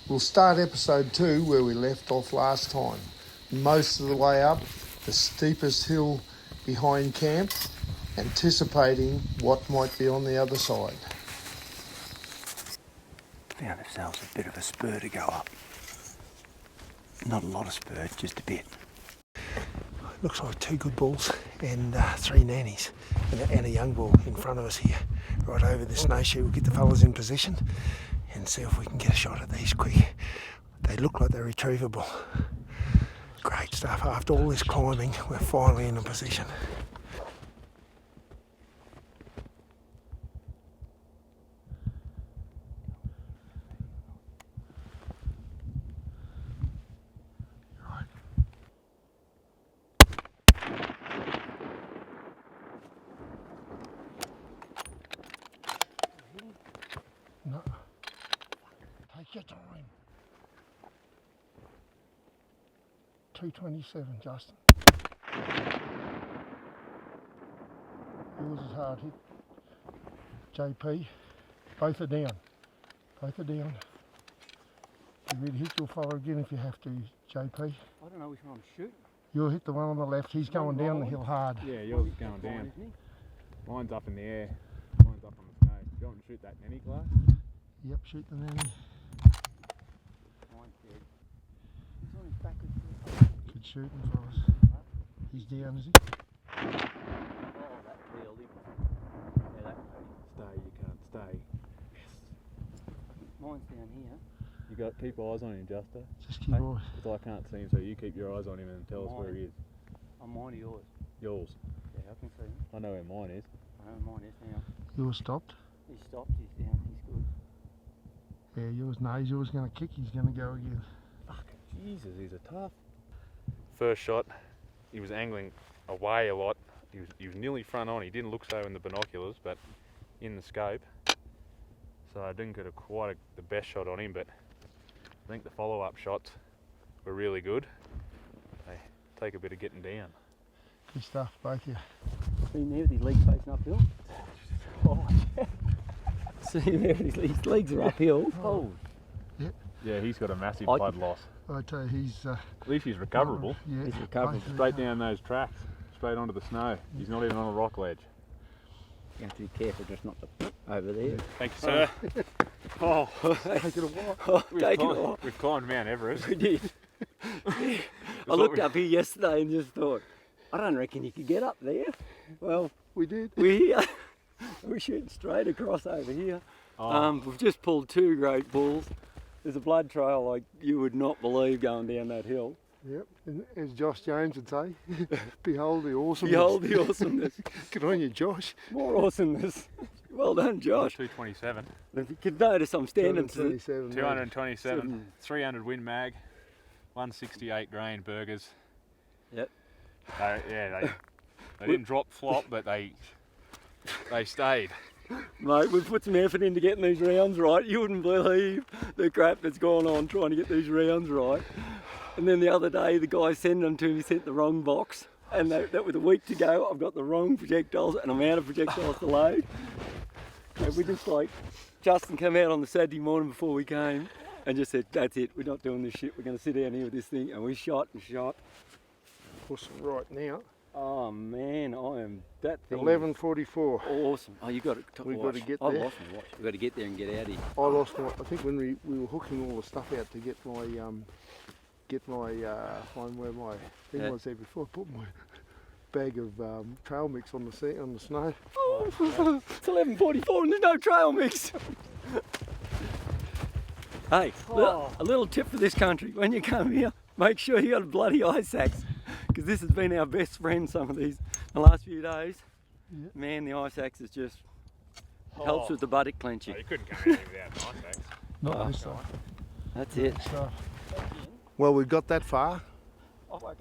We'll start episode 2 where we left off last time. Most of the way up the steepest hill behind camp, anticipating what might be on the other side. Found ourselves a bit of a spur to go up. Not a lot of spur, just a bit. Looks like 2 good bulls and 3 nannies and a young bull in front of us here. Right over the snowshoe, we'll get the fellas in position and see if we can get a shot at these quick. They look like they're retrievable. Great stuff. After all this climbing, we're finally in a position. No. Take your time. 227, Justin. Yours is hard hit. JP. Both are down. Both are down. You really hit your follow again if you have to, JP. I don't know which one I'm shooting. You'll hit the one on the left. He's going down the hill hard. Yeah, yours is going down. Mine's up in the air. Mine's up on the snow. Do you want to shoot that nanny, Clark? Yep, shoot the nanny. Mine's dead. He's on his back. Good shooting for us. He's down, is he? Oh, that peeled him. Yeah, that peeled. Stay, you can't stay. Yes. Mine's down here. You got keep eyes on him, Juster. Just keep eyes. Because I can't see him, so you keep your eyes on him and tell us where he is. Oh, mine or yours? Yours. Yeah, I can see him. I know where mine is. I know mine is now. Yours stopped? He's stopped, he's down, he's good. Yeah, yours, no, yours going to kick, he's going to go again. Fuck, Jesus, he's a tough. First shot, he was angling away a lot. He was nearly front on. He didn't look so in the binoculars, but in the scope. So I didn't get the best shot on him, but I think the follow-up shots were really good. They take a bit of getting down. Good stuff, both of you. See him there with his legs facing uphill? Oh, yeah. See him there with his legs are uphill. Oh. Yep. Yeah, he's got a massive blood loss. I tell you, he's... At least he's recoverable. Yeah, He's recoverable. Straight down those tracks, straight onto the snow. He's not even on a rock ledge. You have to be careful just not to over there. Thank you, sir. Oh, Take it a while. Oh, take it off. We've climbed Mount Everest. We did. I looked up here yesterday and just thought, I don't reckon you could get up there. Well, We did. we're here. We're shooting straight across over here. We've just pulled 2 great bulls. There's a blood trail like you would not believe going down that hill. Yep, and as Josh James would say, behold the awesomeness. Behold the awesomeness. Good on you, Josh. More awesomeness. Well done, Josh. 227. If you can notice, I'm standing to 227. 227. 300 Win Mag. 168 grain burgers. Yep. They didn't drop flop, but they stayed. Mate, we've put some effort into getting these rounds right. You wouldn't believe the crap that's gone on trying to get these rounds right. And then the other day, the guy sent them to me, sent the wrong box. And that was a week to go. I've got the wrong projectiles and I'm out of projectiles to load. And we just Justin came out on the Saturday morning before we came and just said, that's it, we're not doing this shit. We're going to sit down here with this thing. And we shot and shot. Awesome right now. Oh man, that thing. 11:44. Awesome. Oh, you got to We've got to get I've there. lost my watch. We've got to get there and get out of here. I lost my. I think when we were hooking all the stuff out to get my find where my thing was there before. I put my bag of trail mix on the snow. Oh, it's 11:44 and there's no trail mix. Hey, a little tip for this country: when you come here, make sure you got a bloody ice axe, because this has been our best friend some of these the last few days. Yeah. Man, the ice axe is just helps with the buttock clenching. No, you couldn't come out here without an ice axe. Not this stuff. That's it. Well, we got that far,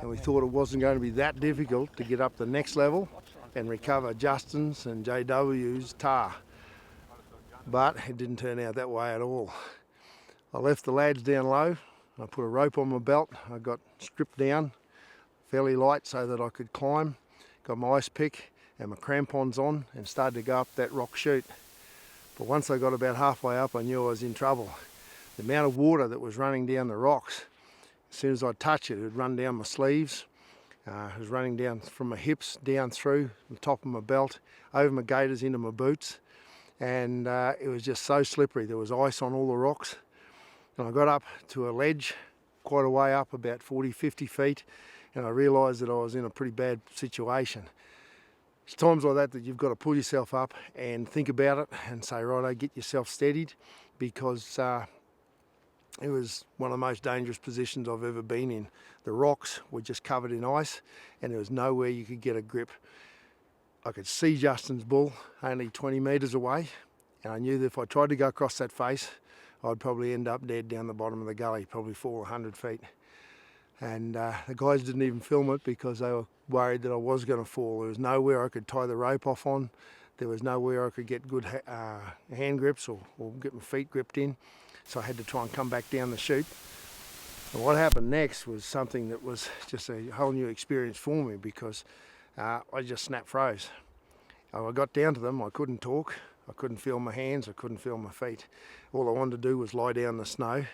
and we thought it wasn't going to be that difficult to get up the next level and recover Justin's and JW's Tahr. But it didn't turn out that way at all. I left the lads down low. I put a rope on my belt. I got stripped down fairly light so that I could climb. Got my ice pick and my crampons on and started to go up that rock chute. But once I got about halfway up, I knew I was in trouble. the amount of water that was running down the rocks, as soon as I touch it, it would run down my sleeves. It was running down from my hips, down through the top of my belt, over my gaiters into my boots. And it was just so slippery. There was ice on all the rocks. And I got up to a ledge, quite a way up, about 40, 50 feet, and I realised that I was in a pretty bad situation. It's times like that that you've got to pull yourself up and think about it and say, righto, get yourself steadied, because it was one of the most dangerous positions I've ever been in. The rocks were just covered in ice and there was nowhere you could get a grip. I could see Justin's bull only 20 metres away, and I knew that if I tried to go across that face, I'd probably end up dead down the bottom of the gully, probably fall 100 feet. And the guys didn't even film it because they were worried that I was going to fall. There was nowhere I could tie the rope off on. There was nowhere I could get good hand grips or get my feet gripped in. So I had to try and come back down the chute. And what happened next was something that was just a whole new experience for me, because I just snap froze. I got down to them, I couldn't talk, I couldn't feel my hands, I couldn't feel my feet. All I wanted to do was lie down in the snow,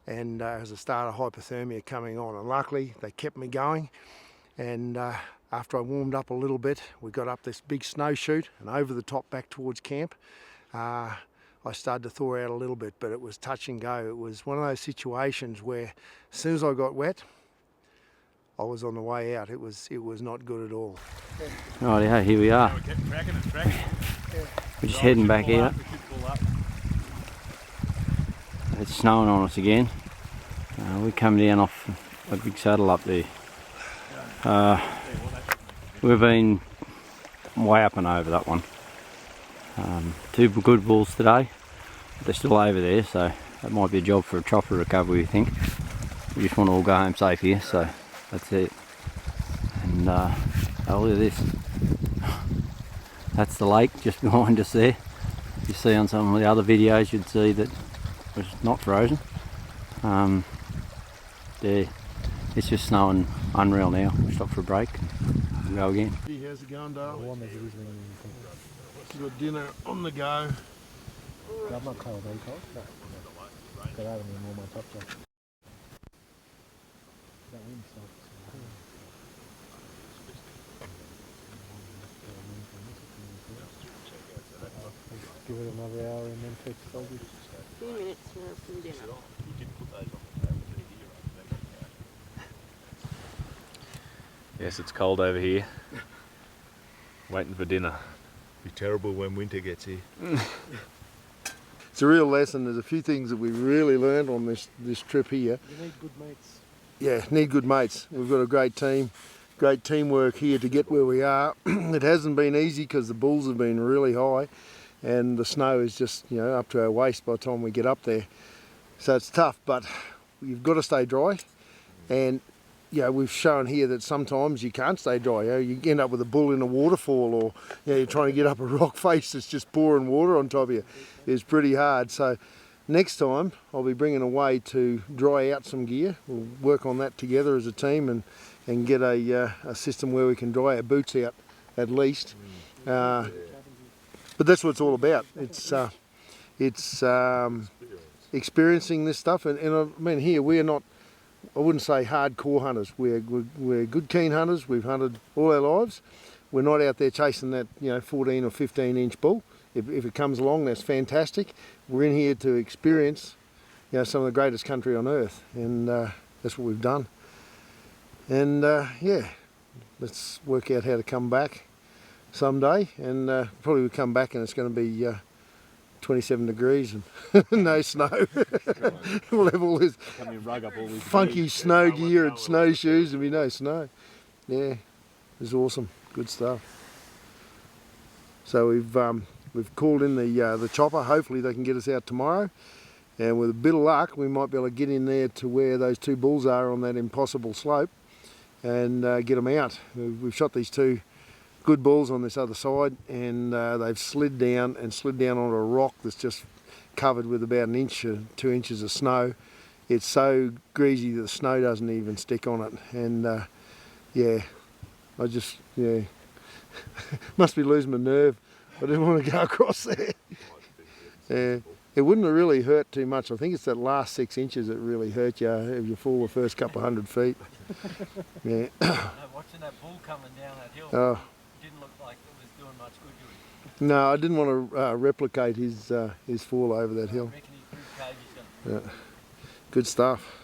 and as a start of hypothermia coming on. And luckily they kept me going, and after I warmed up a little bit, we got up this big snow chute and over the top back towards camp. I started to thaw out a little bit, but it was touch and go. It was one of those situations where as soon as I got wet, I was on the way out. It was not good at all. Rightio, here we are. We're just heading back out. It's snowing on us again. We come down off a big saddle up there. We've been way up and over that one. Two good bulls today, but they're still over there, so that might be a job for a chopper recovery, we think. We just want to all go home safe here, so that's it. And oh, look at this. That's the lake just behind us there. You see on some of the other videos, you'd see that it's not frozen. Yeah, it's just snowing unreal now. We'll stop for a break and go again. How's it going, Dale? We've got dinner on the go. I'm not cold, are you cold? No. Get out of me and all my top off. That wind stuff. Give it another hour and then fix it. 2 minutes from dinner. Yes, it's cold over here. Waiting for dinner. Be terrible when winter gets here. It's a real lesson. There's a few things that we really learned on this trip here. You need good mates. Yeah, need good mates. We've got a great team, great teamwork here to get where we are. It hasn't been easy because the bulls have been really high and the snow is just, you know, up to our waist by the time we get up there. So it's tough, but you've got to stay dry. And you know, we've shown here that sometimes you can't stay dry. You know, you end up with a bull in a waterfall, or you know, you're trying to get up a rock face that's just pouring water on top of you. It's pretty hard. So next time I'll be bringing a way to dry out some gear. We'll work on that together as a team and get a system where we can dry our boots out at least. But that's what it's all about. It's experiencing this stuff, and I mean, here we are not, I wouldn't say hardcore hunters. We're good keen hunters. We've hunted all our lives. We're not out there chasing that, you know, 14 or 15 inch bull. If it comes along, that's fantastic. We're in here to experience, you know, some of the greatest country on earth, and that's what we've done. And yeah, let's work out how to come back someday, and probably we'll come back and it's going to be 27 degrees and no snow. We'll have all this funky snow gear and snowshoes and be no snow. Yeah, it's awesome, good stuff. So we've called in the chopper. Hopefully they can get us out tomorrow, and with a bit of luck we might be able to get in there to where those two bulls are on that impossible slope and get them out. We've shot these two good bulls on this other side, and they've slid down onto a rock that's just covered with about an inch or 2 inches of snow. It's so greasy that the snow doesn't even stick on it, and yeah, I just, yeah, must be losing my nerve. I didn't want to go across there. Yeah, It wouldn't have really hurt too much. I think it's that last 6 inches that really hurt you if you fall the first couple of 100 feet. Yeah. Watching that bull coming down that hill, didn't look like it was doing much good to him. No, I didn't want to replicate his fall over that hill. I reckon he proved cages. Yeah. Good stuff.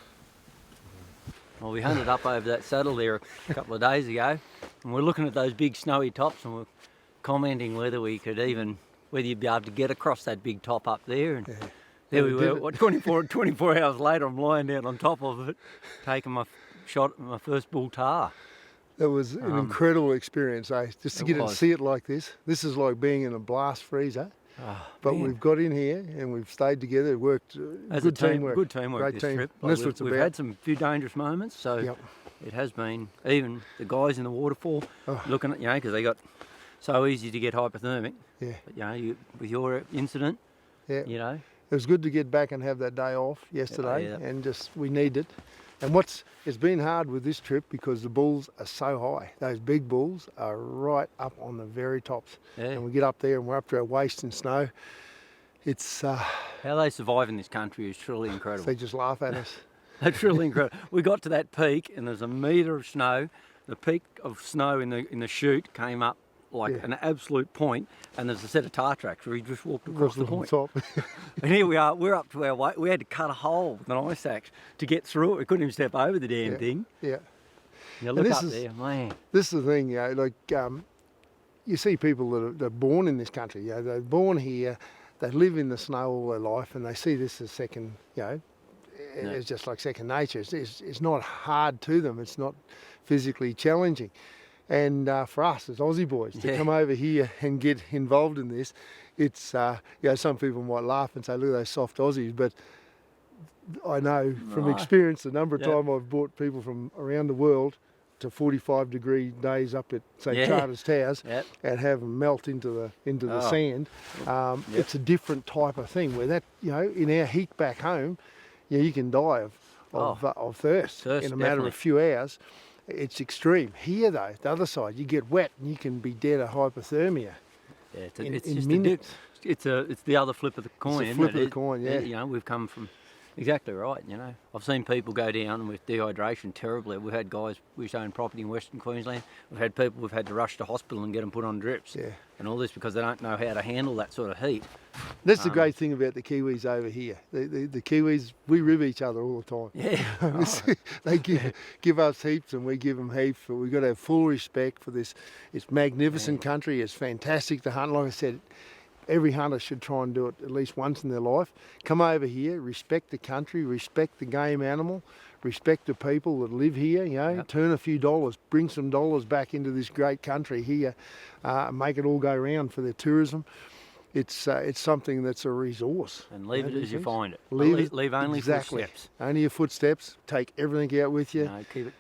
Well, we hunted up over that saddle there a couple of days ago, and we're looking at those big snowy tops, and we're commenting whether you'd be able to get across that big top up there. And there we were. What, 24 hours later, I'm lying down on top of it, taking my shot at my first bull Tahr. That was an incredible experience, eh? Just to get to see it like this. This is like being in a blast freezer. But we've got in here and we've stayed together. It worked. As good a team, teamwork. good teamwork Great this team. trip. And that's what it's we've about. had some few dangerous moments, so it has been. Even the guys in the waterfall looking at because they got so easy to get hypothermic. Yeah. But with your incident, it was good to get back and have that day off yesterday, and we need it. And it's been hard with this trip because the bulls are so high. Those big bulls are right up on the very tops, and we get up there and we're up to our waist in snow. It's how they survive in this country is truly incredible. They just laugh at us. They're truly incredible. We got to that peak and there's a metre of snow. The peak of snow in the chute came up like an absolute point, and there's a set of Tahr tracks where he just walked across the point. Top. And here we are, we're up to our weight. We had to cut a hole with an ice axe to get through it. We couldn't even step over the damn thing. Yeah. You look up there, man. This is the thing, you see people that are born in this country. They're born here, they live in the snow all their life, and they see this as second, it's just like second nature. It's not hard to them. It's not physically challenging. And for us as Aussie boys to come over here and get involved in this, it's some people might laugh and say, look at those soft Aussies, but I know from experience the number of times I've brought people from around the world to 45-degree days up at say Charters Towers and have them melt into the sand. It's a different type of thing where that in our heat back home, you can die of thirst in a matter of a few hours. It's extreme. Here though, the other side, you get wet and you can be dead of hypothermia. Yeah, it's just minutes. It's the other flip of the coin. It's the flip of the coin, we've come from exactly right. I've seen people go down with dehydration terribly. We've had guys who've owned property in Western Queensland. We've had people who've had to rush to hospital and get them put on drips. Yeah. And all this because they don't know how to handle that sort of heat. That's the great thing about the Kiwis over here. The Kiwis, we rib each other all the time. Yeah. They give us heaps and we give them heaps, but we've got to have full respect for this. It's magnificent country. It's fantastic to hunt. Like I said, every hunter should try and do it at least once in their life. Come over here, respect the country, respect the game animal, respect the people that live here, turn a few dollars, bring some dollars back into this great country here, make it all go round for their tourism. It's something that's a resource. And leave it as you find it. Leave only footsteps. Only your footsteps. Take everything out with you. Keep it.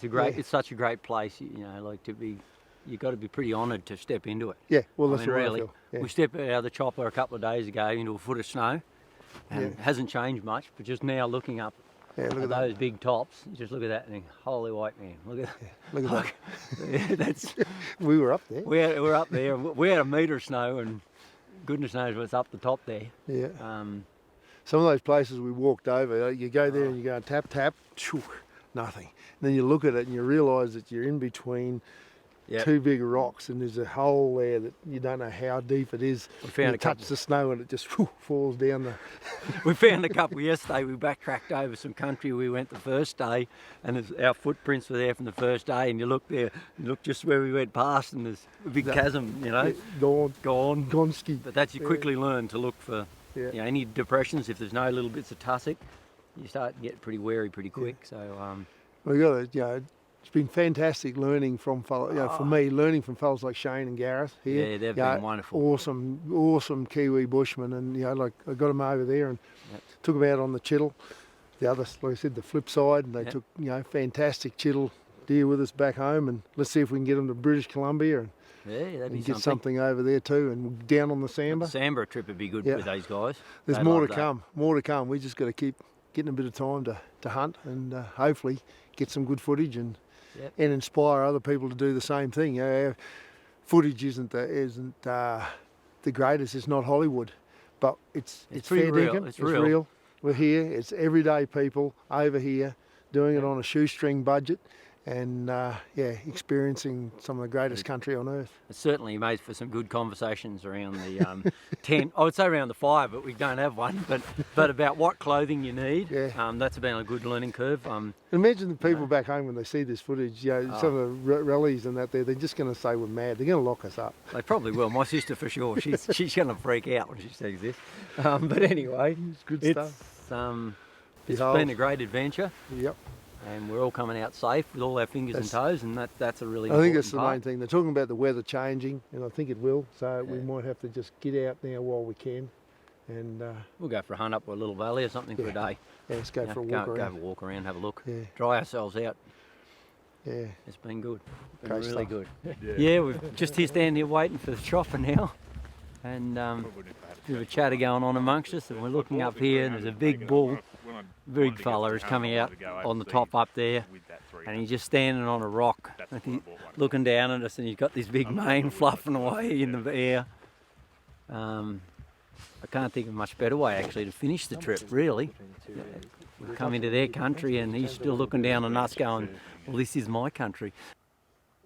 It's such a great place, you've got to be pretty honoured to step into it. Yeah, well, that's what I feel. Yeah. We stepped out of the chopper a couple of days ago into a foot of snow, and it hasn't changed much, but just now looking up at those big tops, just look at that and think, holy white man, look at that. Look at that. We were up there. We're up there. We had a metre of snow, and goodness knows what's up the top there. Yeah. Some of those places we walked over, you go there and you go tap, tap, nothing. And then you look at it and you realise that you're in between two big rocks, and there's a hole there that you don't know how deep it is. You touch the snow and it just falls down the... We found a couple yesterday. We backtracked over some country we went the first day, and our footprints were there from the first day, and you look there, just where we went past, and there's a big chasm, Gone ski. But that's, you quickly learn to look for any depressions. If there's no little bits of tussock, you start to get pretty wary pretty quick. So we got to, it's been fantastic learning from fellows, for me, learning from fellows like Shane and Gareth here. Yeah, they've been wonderful. Awesome Kiwi bushmen, and I got them over there and took them out on the chittle. The other, like I said, the flip side, and they took fantastic chittle deer with us back home, and let's see if we can get them to British Columbia and get something over there too, and down on the Samba. The Samba trip would be good with those guys. There's more to come. More to come. We just got to keep getting a bit of time to hunt and hopefully get some good footage and inspire other people to do the same thing. Our footage isn't the greatest. It's not Hollywood, but it's pretty fair real. dinkum. It's real. Real. We're here. It's everyday people over here doing it on a shoestring budget, and yeah, experiencing some of the greatest country on earth. It certainly made for some good conversations around the tent. I would say around the fire, but we don't have one. But about what clothing you need. Yeah. That's been a good learning curve. Imagine the people back home when they see this footage. Some of the rallies and that they're just going to say we're mad. They're going to lock us up. They probably will. My sister for sure. She's going to freak out when she sees this. But anyway, It's good stuff. It's been a great adventure. Yep. And we're all coming out safe with all our fingers and toes, and that's a really I think that's the part. main thing. They're talking about the weather changing, and I think it will. So we might have to just get out now while we can, and we'll go for a hunt up a little valley or something for a day. yeah, let's go for a walk Go around. have a walk around, have a look, Yeah. dry ourselves out. Yeah. It's been good. Been Great really stuff. good. Yeah, we've just here standing here waiting for the chopper now, and bit of a chatter going on amongst us, and we're looking up here, and there's a big bull. Big fella is coming out on the top up there, and he's just standing on a rock looking down at us, and he's got this big mane fluffing away in the air. I can't think of a much better way actually to finish the trip, really. We've come into their country and he's still looking down on us going, well, this is my country.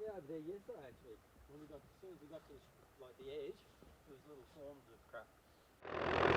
Yeah, over there yesterday actually, as soon as we got to the edge, there was little swarms of crap.